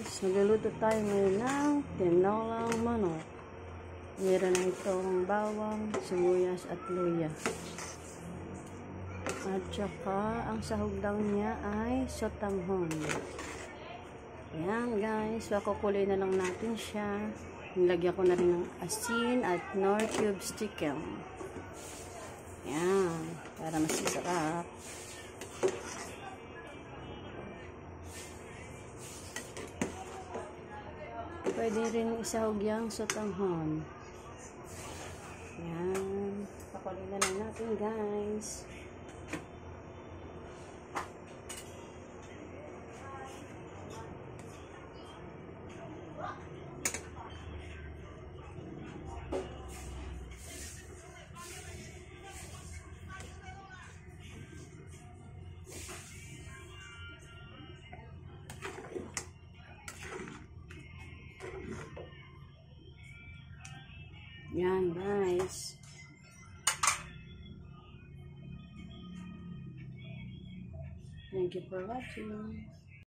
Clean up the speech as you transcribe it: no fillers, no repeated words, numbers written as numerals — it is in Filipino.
guys, magluluto tayo ngayon ng tinolang manok. Meron na itong bawang, sibuyas at luya. At saka ang sahog lang niya ay sotanghon. Ayan guys, pakukuloy na lang natin siya. Nilagyan ko na rin ng asin at nor cubes chicken. Ayan, para mas masarap. Pwede rin isahog yung sotanghon. Yan. Pakuloy na lang natin guys. Yan guys. Thank you for watching.